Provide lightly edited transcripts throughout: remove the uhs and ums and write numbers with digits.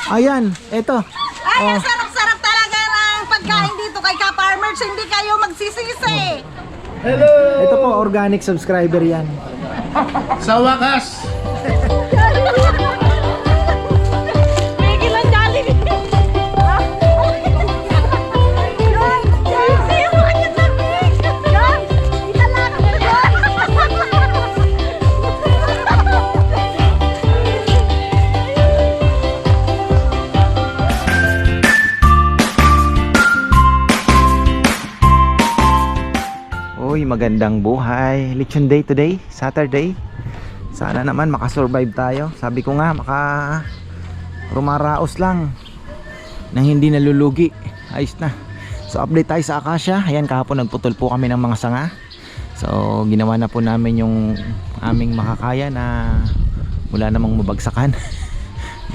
Ayan, eto. Ay, ang sarap-sarap talaga ng pagkain dito kay Ka-Farmers. Hindi kayo magsisisi. Hello! Ito po, organic subscriber yan. Sa wakas! Uy, magandang buhay. Lechon day today, Saturday. Sana naman makasurvive tayo. Sabi ko nga, rumaraos lang nang hindi nalulugi. Ayos na. So update tayo sa Acacia. Ayan, kahapon nagputol po kami ng mga sanga. So ginawa na po namin yung aming makakaya na wala namang mabagsakan.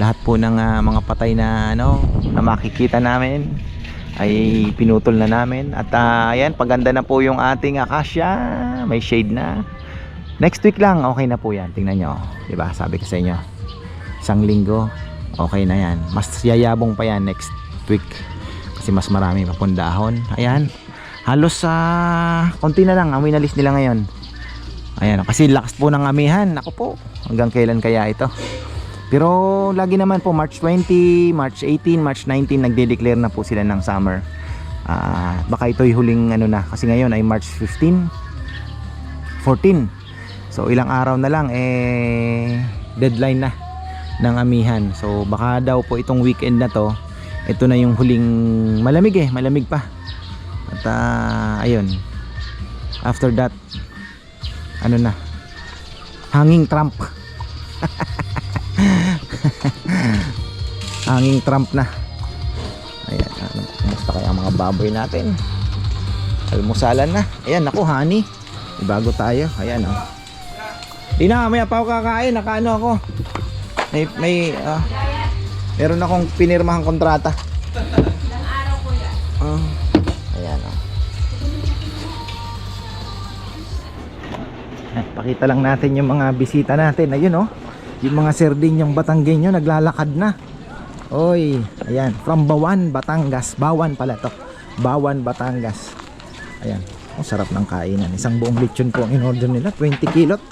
Lahat po ng mga patay na na makikita namin ay pinutol na namin. At ayan, paganda na po yung ating Acacia. May shade na. Next week lang okay na po yan. Tingnan nyo, diba? Sabi ko sa inyo, isang linggo okay na yan. Mas yayabong pa yan next week kasi mas marami pa pong dahon. Ayan, halos konti na lang amoy na list nila ngayon. Ayan, kasi lakas po ng amihan. Ako po, hanggang kailan kaya ito? Pero lagi naman po March 20, March 18, March 19 nagde-declare na po sila ng summer. Baka ito'y huling na kasi ngayon ay March 15, 14. So ilang araw na lang deadline na ng amihan. So baka daw po itong weekend na to, ito na yung huling malamig malamig pa. At ayun. After that na? Hanging Trump. Hanging Trump na. Ayan, kumusta kaya ang mga baboy natin? Almusalan na. Ayan, naku, honey. Bago tayo. Ayan, oh. Di na, maya pa ako kakain. Nakaano ako. Meron akong pinirmahang kontrata. Ayan, oh. Pakita lang natin yung mga bisita natin. Ayun, oh. Yung mga serdinyong Batanggenyo naglalakad na. Oy, ayan, from Bawan, Batangas. Bawan pala to. Bawan, Batangas. Ayan. Oh, sarap ng kainan. Isang buong lechon po ang in-order nila, 20 kilot.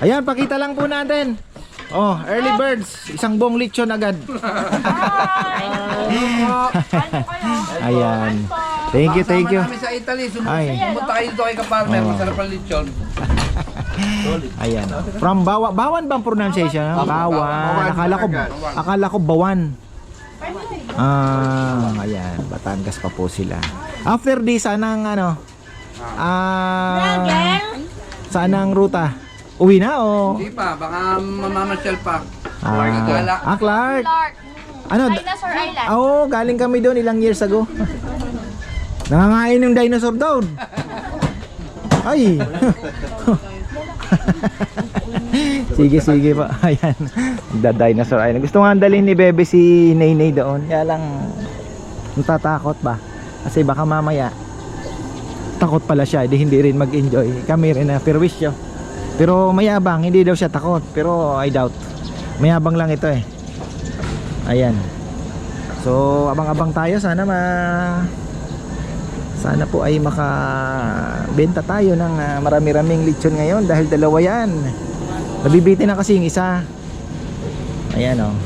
Ayan, pakita lang po natin. Oh, early birds, isang buong lechon agad. Ayan. Thank you, thank you. Kami sa Italy, Ay. sumunta kayo dito kay Ka-Farmer, masarap ang lechon. Ayan. From Bawan. Bawan bang pronunciation? Bawan. Akala ko Bawan. Ayan. Batangas pa po sila. After this, sanang saan ang ruta? Uwi na o? Hindi pa, baka mamamasyal pa. Clark. Ano? Dinosaur Island. Galing kami doon ilang years ago. Nangangain yung dinosaur doon. Ay. Sige pa. Ayan. Dinosaur Island. Gusto nga dalhin ni Bebe si Naynay doon. Kaya lang natatakot ba? Kasi baka mamaya takot pala siya, hindi rin mag-enjoy. Kami rin na perwisyo. Pero mayabang, hindi daw siya takot. Pero I doubt. Mayabang lang ito Ayan. So abang-abang tayo. Sana po ay makabenta tayo ng marami-raming lechon ngayon dahil dalawa yan. Nabibitin na kasi yung isa. Ayan ang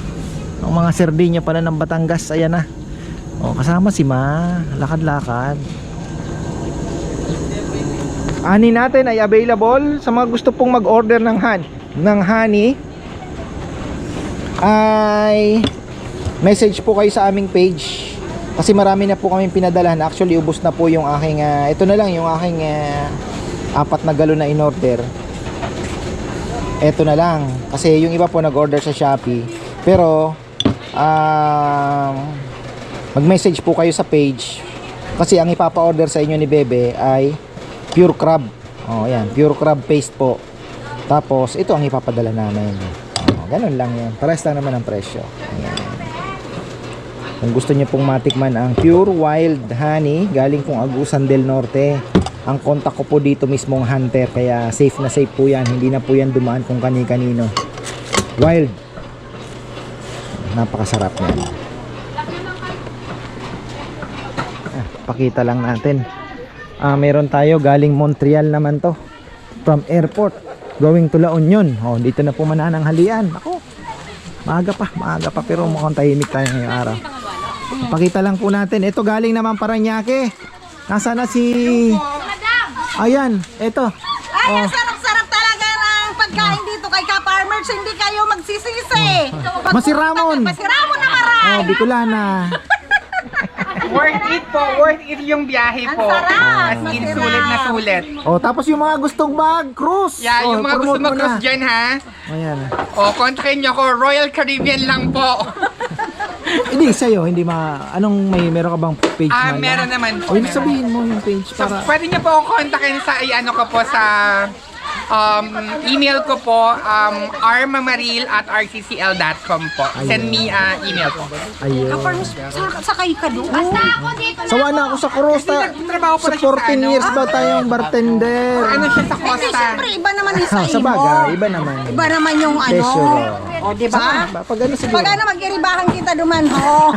mga serdinya pala ng Batangas. Ayan na. Kasama si Ma. Lakad-lakad. Ani natin ay available sa mga gusto pong mag-order ng honey. Ay message po kayo sa aming page. Kasi marami na po kaming pinadalahan. Actually, ubos na po yung aking ito na lang yung aking 4 na galon na in-order. Ito na lang. Kasi yung iba po nag-order sa Shopee. Pero mag-message po kayo sa page. Kasi ang ipapa-order sa inyo ni Bebe ay pure crab. Ayan, pure crab paste po. Tapos ito ang ipapadala namin. Ganun lang yan. Pares lang naman ang presyo. Ayan. Kung gusto niyo pong matikman ang pure wild honey galing pong Agusan del Norte, ang contact ko po dito mismong Hunter, kaya safe na safe po yan, hindi na po yan dumaan kung kani-kanino. Wild. Napakasarap niyan. Pakita lang natin. Meron tayo galing Montreal naman to. From airport going to La Union. Oh, dito na po manananghalian. Ako. Maaga pa pero mukhang tahimik tayo ngayong araw. Pakita lang po natin. Ito galing naman Parañaque. Nasaan na si... Ayan, ito. Ay, ang sarap-sarap talaga ng pagkain dito kay Ka-Farmers. Hindi kayo magsisisi. Masiramon. Masiramon na maray. Oh, Bicolana. Worth it po, worth it yung biyahe Ang po. sarap, As in, masarap. sulit na sulit. Oh, tapos yung mga gustong mag-cruise. Yeah, yung mga gusto mag-cruise dyan ha. Ayan. O, kontakin nyo ko, Royal Caribbean lang po. Hindi, sa'yo, hindi anong meron ka bang page man? Meron naman O, po. hindi sabihin mo yung page So, para... pwede nyo po akong kontakin sa, ano ko po, sa email ko po, rmamaril@rccl.com po. Send me email po. Ayun. Ka-Farmers, sakay ka doon. Basta ako dito. Sawa na ako sa cruise. Kasi nagtrabaho po Sa na siya sa 14 ano. years ba tayong bartender? Ano siya sa Hindi, Costa? siyempre, iba naman yung sa Sa imo. bagay, iba naman. Iba naman yung ano. Pleasure. O, di ba? Pag ano siguro. Pag ano, mag-iribahan kita duman, ho.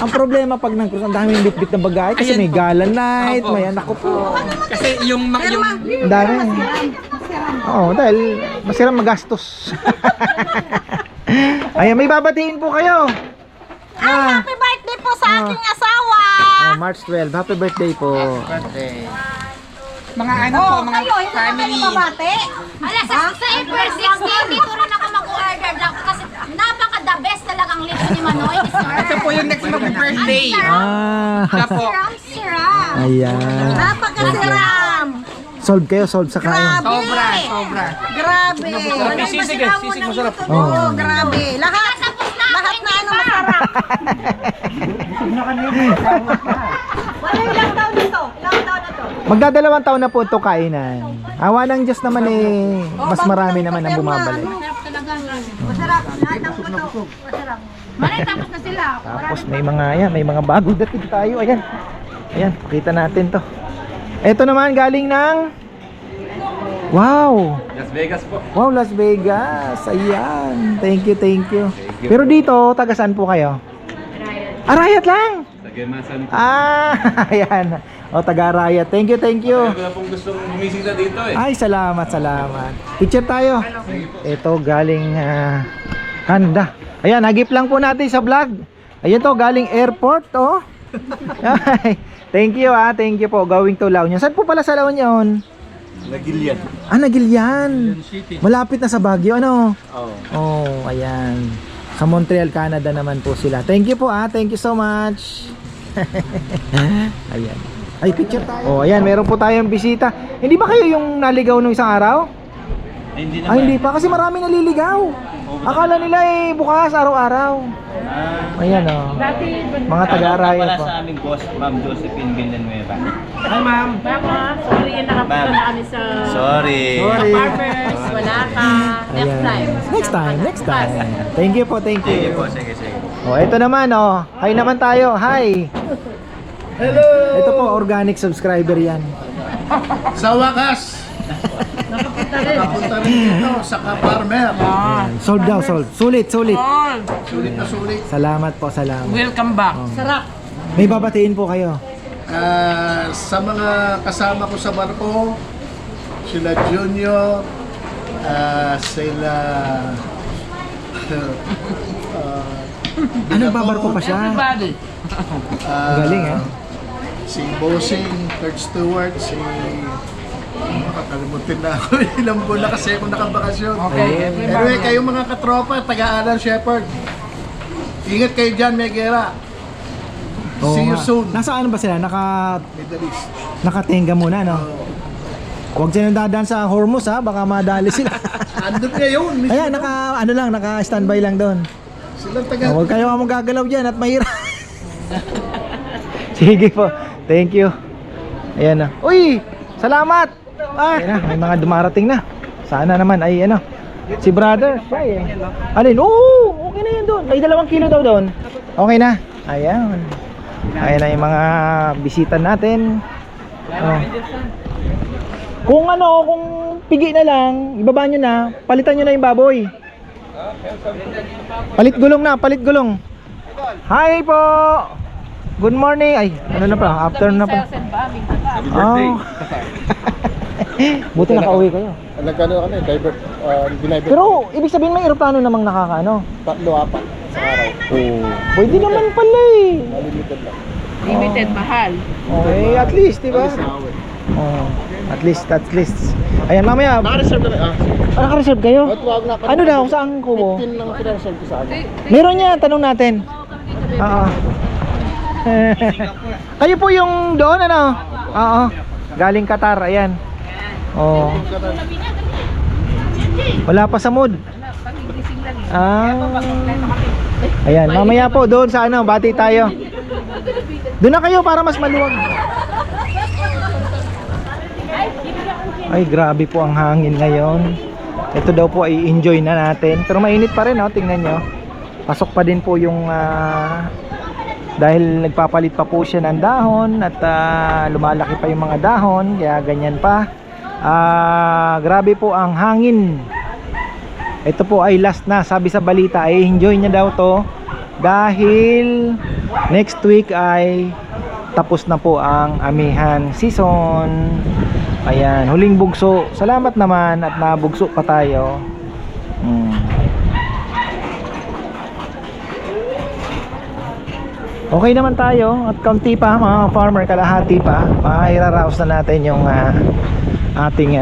Ang problema pag nag-cruise, ang daming bitbit na bagay kasi Ayan may po. gala night, Opo. may anak ko po. Kasi yung Ang dami. Oo, dahil masirang magastos. Ayan, may babatiin po kayo. Ay, happy birthday po sa aking asawa. March 12, happy birthday po. mga ano po, mga Kayo, hindi naman family. kayo mabate. Alas, sa April 16, dito rin ako mag-order lang kasi napaka-the best talagang lips ni Manoy, sir. Ito po yung next mag-birthday. Ito po. Sarap. Ayan. Napakasiram. Solve kayo, solve sa kain. Grabe. Sobra. Grabe. Sisig masarap. Oo, grabe. Lahat na ano masarap. Wala ilang taon nito? Ilang taon na to? Magdadalawang taon na po ito kainan. Awa ng Diyos naman mas marami naman ang bumabalik. Masarap. Lahat ng puto. Masarap. Tapos na sila. Tapos may mga bagong dating tayo. Ayan. Ayan, pakita natin to. Ito naman galing ng Wow! Las Vegas po. Wow, Las Vegas. Ayan. Thank you, thank you. Pero dito, taga saan po kayo? Arayat lang. Tagamasan. Ayan. O, taga Arayat. Thank you, thank you. Wala pong gustong bumisita dito eh. Ay, salamat. Picture tayo. Ito galing Canada. Ayan, nagip lang po natin sa vlog. Ayan to, galing airport, oh. Ay, thank you thank you po. Going to La Union. Saan po pala sa La Union? Nagilian. Nagilian. Malapit na sa Baguio, ano? Oo. Oh, ayan. Sa Montreal, Canada naman po sila. Thank you po thank you so much. Ayan. Ay, picture tayo. Oh, ayan, meron po tayong bisita. Hindi ba kayo yung naligaw nung isang araw? Hindi Ay, hindi pa kasi marami naliligaw. Akala nila bukas araw-araw. Ayan mga taga-Arayat po. Sa aming boss, Ma'am Josephine Villanueva. Hi, ma'am. Sorry, nakapunta na kami sa Sorry. Farmers. Wala ka. Next time. Next time. Thank you po, thank Sige you. po, sige. Oh, ito naman Hi naman tayo. Hi. Hello! Ito po, organic subscriber yan. Sa wakas! Nakapunta rin dito sa Ka-Farmer. Sold daw, sold. Sulit. Sulit na sulit. Salamat po, salamat. Welcome back. Sarap. May babatiin po kayo. Sa mga kasama ko sa barko, sila Junior, sila... Nagbabarko pa siya. Galing, Si Bossing, Third Stewart, si... Makakalimutin na ako. Ilang buwan na kasi ako nakabakasyon. Anyway, kayong mga katropa, taga-Alan Shepherd. Ingat kayo dyan, Megera. Oo See you nga. soon. Nasaan ba sila? Middle East. Nakatenga muna, no? Huwag silang dadaan sa Hormuz, baka madali sila. Andun ngayon. mismo. Ayan, naka-standby lang doon. Silang taga... Huwag kayo magagalaw dyan at mahirap. Sige po. Thank you. Ayan na. Uy! Salamat! Ayan na, may mga dumarating na. Sana naman ay si brother. Alin? Oo! Okay na yun doon. May 2 kilo daw doon. Okay na. Ayan. Ayan na yung mga bisita natin. Kung kung pigi na lang, ibaba nyo na, palitan nyo na yung baboy. Palit gulong na, palit gulong. Hi po. Good morning. Ay, ano na pa? Afternoon na pa. Oh. Buti nakauwi kayo. Nagkano kami, divert, dinivert. Pero ibig sabihin may eroplano namang nakakaano. 3-4 sa araw. Oh, pwede naman pala eh. Limited lang. Limited, mahal. Okay, at least, di ba? Oh, at least. Ayan, mamaya. Naka-reserve na lang. Naka-reserve kayo? Tuwag na. Ano daw? Saan kubo? 15 lang pinareserve ko sa akin. Meron niya, tanong natin. Oo. Kayo po yung doon, ano? Oo. Galing Qatar, ayan. Oh. Wala pa sa mood. Ah. Ayan, mamaya po doon sa ano, bati tayo. Doon na kayo para mas maluwag. Ay, grabe po ang hangin ngayon. Ito daw po ay enjoy na natin. Pero mainit pa rin, oh, tingnan nyo. Pasok pa din po yung dahil nagpapalit pa po siya ng dahon at lumalaki pa yung mga dahon, kaya ganyan pa. Grabe po ang hangin. Ito po ay last na, sabi sa balita ay enjoy niya daw to dahil next week ay tapos na po ang amihan season. Ayan, huling bugso. Salamat naman at nabugso pa tayo. Okay naman tayo at kaunti pa mga farmer, kalahati pa. Mairaraos na natin yung ating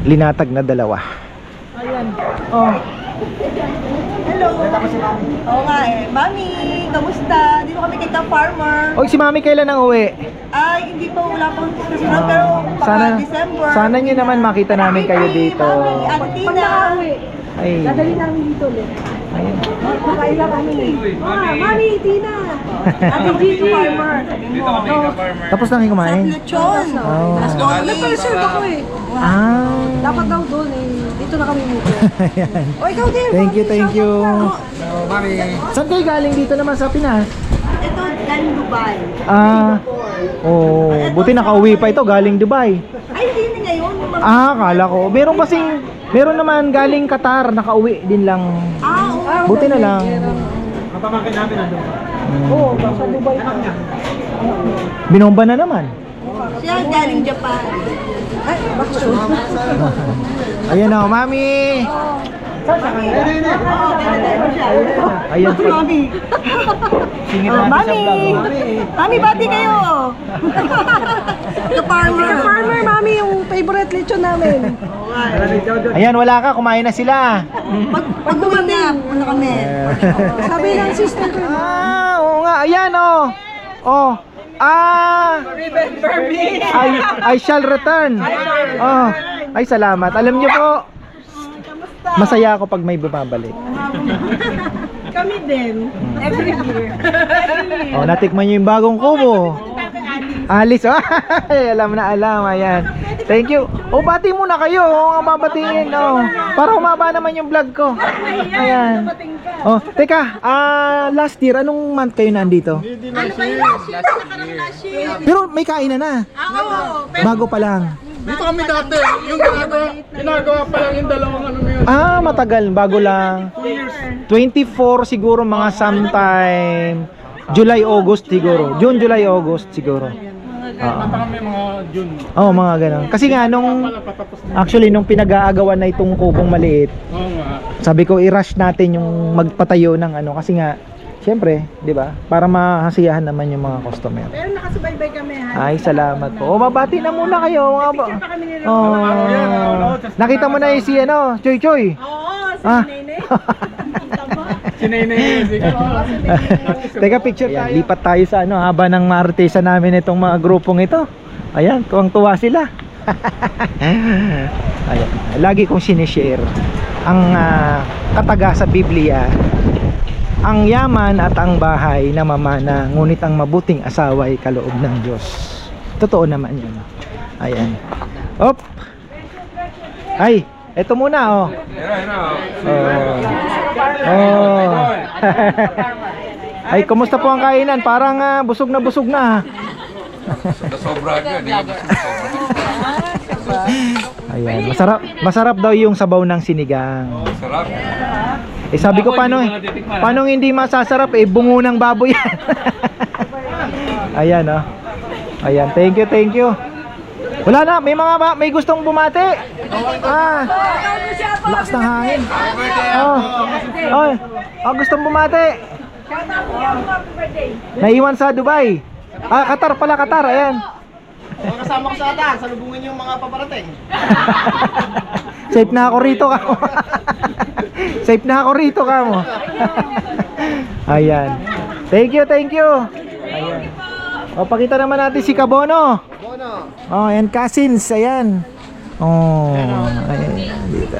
linatag na dalawa. Ayan. Oh. Hello. Oo nga eh. Mami, kamusta? Dito kami kay Ka-Farmer. Oy, si Mami kailan ang uwi? Ay, hindi pa, wala pang susunod, pero baka December. Sana nyo naman makita namin kayo dito. Mami, Ate Tina. Ay. Dadali namin dito ulit. Ayun. Makaila kami. Mami, Tina. Ate Gigi Farmer. Tapos na kayo kumain? Lechon. Oh. Nag-reserve ako eh. Ah. Dapat daw doon eh. Dito na kami move. Ayan. O, ikaw din. Thank you. Mami. Saan kayo galing dito naman sa Pinas? Ito, galing Dubai. Oh, buti nakauwi pa ito galing Dubai. Ay, hindi na ngayon. Kala ko. Meron naman galing Qatar, nakauwi din lang. Oo. Buti na lang. Kapamangkin namin nandun. Oo, sa Dubai pa. Binomba na naman. Siya galing Japan. Ay, bakasyon. Ayan o, Mami. Ayan po. Mami. Singit natin sa vlog. Mami, bati kayo. Ka-Farmer, Mami, yung favorite lechon namin. Ayan, wala ka, kumain na sila. Pag dumating, ano kami. Sabi ng sister ko. Oo nga, ayan o. I shall return. Ay, salamat. Alam niyo po, masaya ako pag may bumabalik. Kami din. Every year. Natikman niyo yung bagong kubo. Alice, alam na alam, ayan. Thank you. Bati muna kayo, mababatiin, para humaba naman yung vlog ko. Ayan. Teka, last year, anong month kayo nandito? Pero may kainan na. Bago pa lang. Dito kami dati, yung ginagawa pa lang yung dalawang ano yun. Matagal, bago lang. 24 siguro, mga sometime July, August siguro. June, July, August siguro. Kami mga June. Mga ganun. Kasi nga actually nung pinag-aagawan na itong kubong maliit, Oo nga. sabi ko i-rush natin yung magpatayo ng kasi nga syempre, 'di ba? Para mahasiyahan naman yung mga customer. Pero nakasubaybay kami ha. Ay, salamat po. Mabati na muna kayo. Nakita mo na yung si Choy Choy. Oo, si Nene. Sinay-nay music. Teka, picture tayo. Lipat tayo sa haba ng maartesa namin itong mga grupong ito. Ayan, tuwang-tuwa sila. Ayan, lagi kong sinishare ang kataga sa Biblia. Ang yaman at ang bahay na mamana, ngunit ang mabuting asawa ay kaloob ng Diyos. Totoo naman yun. Ayan. Op! Ay, eto muna Ay, kumusta po ang kainan? Parang busog na busog na. Sobra ka, Ayan, masarap daw yung sabaw ng sinigang. Sarap. Eh sabi ko paano hindi masasarap eh bungo ng baboy yan. Ayan oh. Ayan, thank you. Wala na, may gustong bumati. Lakas ng hangin. Gustong bumati. Naiwan sa Dubai. Qatar pala, Qatar, ayan. Kasama ko sa ata, salubungin yung mga paparating. Safe na ako rito ka mo. Safe na ako rito ka mo. Ayan. Thank you. Ayan. O, pakita naman natin si Kabono. Oh, ayan, cousins, ayan. Oh, ayan, dito.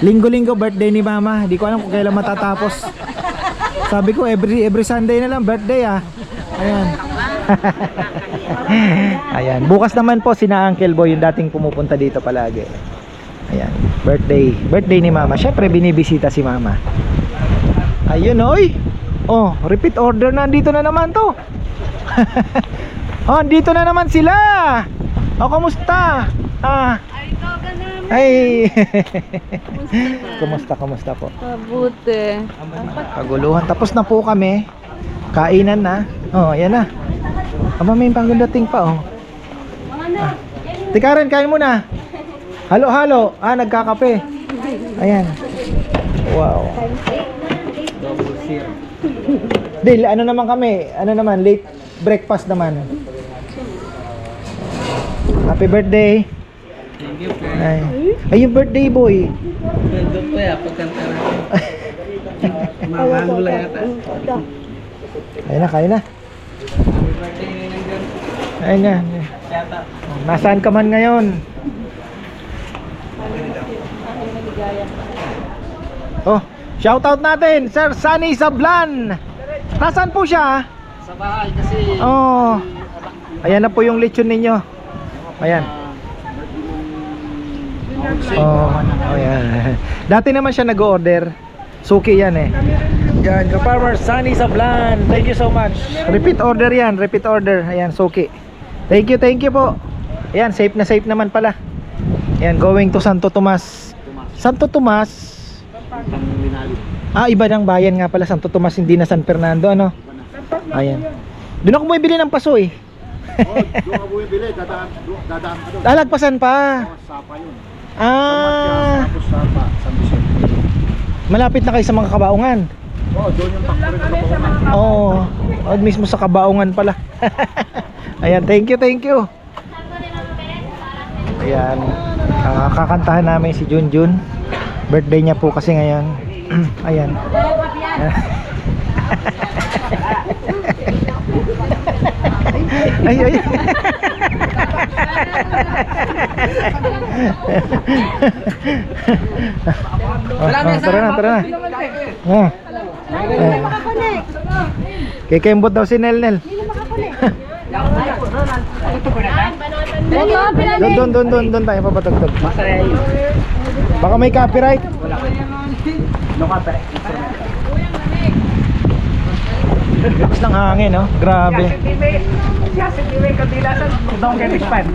Linggo-linggo birthday ni Mama. Di ko alam kung kailan matatapos. Sabi ko every Sunday na lang birthday ah. Ayan. Ayan, bukas naman po sina Uncle Boy yung dating pumupunta dito palagi. Ayan, birthday ni Mama. Syempre binibisita si Mama. Ayun, oy. Oh, repeat order na, andito na naman to. Oh, andito na naman sila. Oh, kamusta? Ay. Kumusta po? Mabuti. Kaguluhan. Tapos na po kami. Kainan na. Oh, ayan na. Aba, may pagdating pa oh. Tikaran, kain muna. Halo-halo. Nagkakape. Ayan. Wow. Dil, ano naman kami? Ano naman? Late breakfast naman. Happy birthday. Thank you po. Ay, yung birthday boy. Doon po ya, pagkanta na. Mamahan lang yata. Kain na. Ayun na. Nasaan ka man ngayon? Oh, shoutout natin, Sir Sunny Sablan. Nasaan po siya? Sa bahay kasi... Oh. Ayan na po yung lechon ninyo. Ayan. Oh, ayan. Dati naman siya nag-order. Suki yan eh. Yan, Ka-Farmer Sunny Sablan. Thank you so much. Repeat order yan, repeat order. Ayan, suki. Thank you po. Ayan, safe naman pala. Ayan, going to Santo Tomas. Santo Tomas. Iba ng bayan nga pala, Santo Tomas, hindi na San Fernando, ano? Ayan. Doon ako bumibili ng paso eh. Doon ka bumibili, dadaan ka doon. Lagpasan pa. Sapa yun. Ah, Sapa, San Vicente. malapit na kayo sa mga kabaungan. Doon yung factory na Kabaungan. Oo, mismo sa kabaungan pala. Ayan, thank you. Ayan, kakantahan namin si Junjun. Birthday niya po kasi ngayon. Ayan. Ay. Tara na. Kikembot daw si Nel. Doon tayo papatagtag. Baka may copyright. No copyright. Lakas ng hangin, no? Grabe. Kasi di may kabilasan. Doon kayo expand.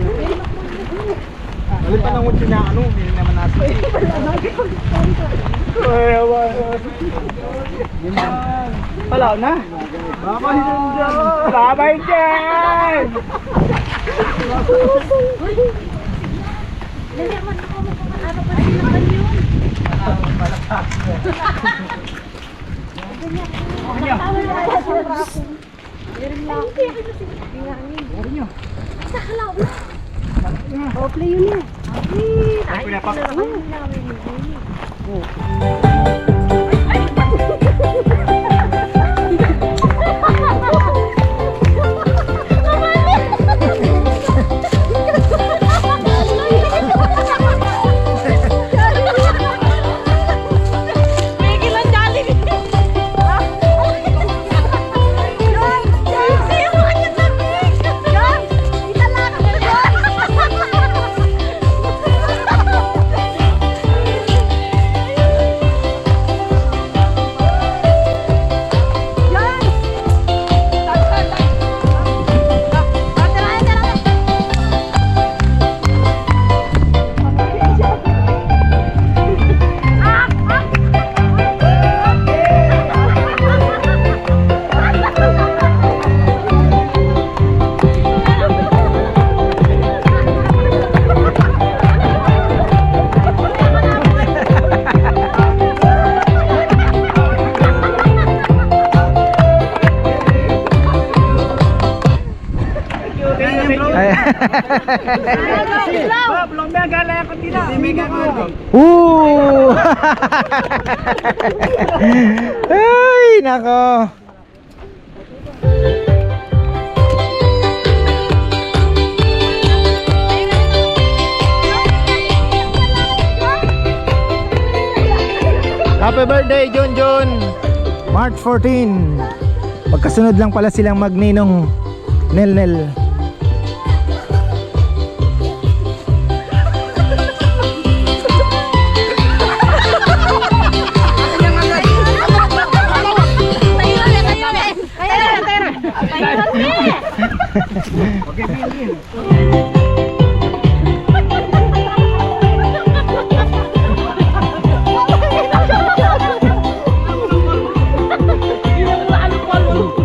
Alin pa lang mo niya, hindi naman nasa. Wala na. Babay dyan! Bob, lumega lang ako tila. Lumega ko. Ooh! Ay, nako. Happy birthday, Junjun! March 14. Magkasunod lang pala silang magninong Nel.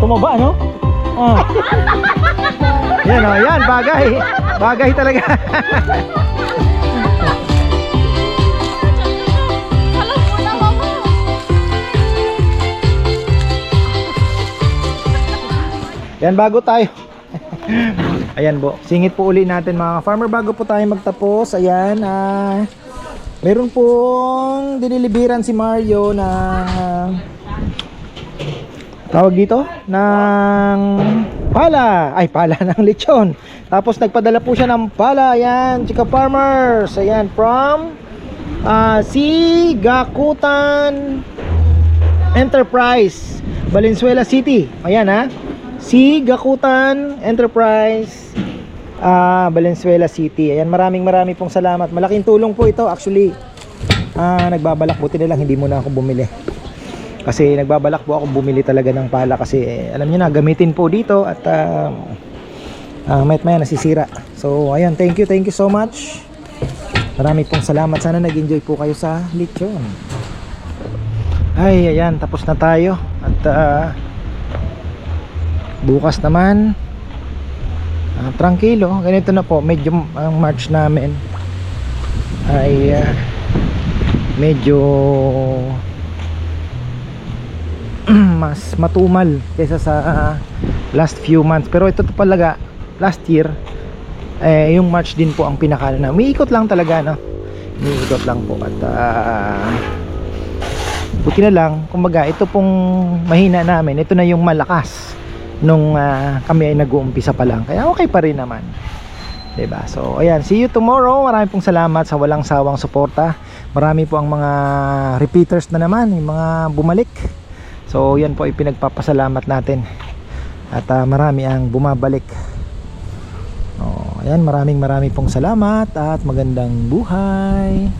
Tumaba, no? Oh. Yan, oh, yan, bagay. Bagay talaga. Yan, bago tayo. Ayan po, singit po uli natin mga farmer bago po tayo magtapos. Ayan, meron pong dinilibiran si Mario ng tawag dito ng pala ng lechon. Tapos nagpadala po siya ng pala. Ayan, Chika Farmers. Ayan, from si Gakutan Enterprise, Valenzuela City. Ayan ha, si Gakutan Enterprise, Valenzuela City. Ayan, maraming pong salamat. Malaking tulong po ito actually. Nagbabalak, buti na lang hindi muna ako bumili. Kasi nagbabalak po ako bumili talaga ng pala kasi alam niyo na, gamitin po dito at maya nasisira. So ayan, thank you so much. Marami pong salamat. Sana nag-enjoy po kayo sa lechon. Ay, ayan, tapos na tayo. At bukas naman tranquilo. Ganito na po, medyo ang March namin ay medyo mas matumal kaysa sa last few months. Pero ito talaga last year yung March din po ang pinaka na umiikot lang talaga, no? Umiikot lang po at buti na lang, kumbaga ito pong mahina namin, ito na yung malakas nung kami ay nag-uumpisa pa lang, kaya okay pa rin naman, diba? So ayan, see you tomorrow. Marami pong salamat sa walang sawang suporta. Marami po ang mga repeaters na naman, yung mga bumalik. So yan po ay pinagpapasalamat natin. At marami ang bumabalik. Ayan, maraming pong salamat at magandang buhay.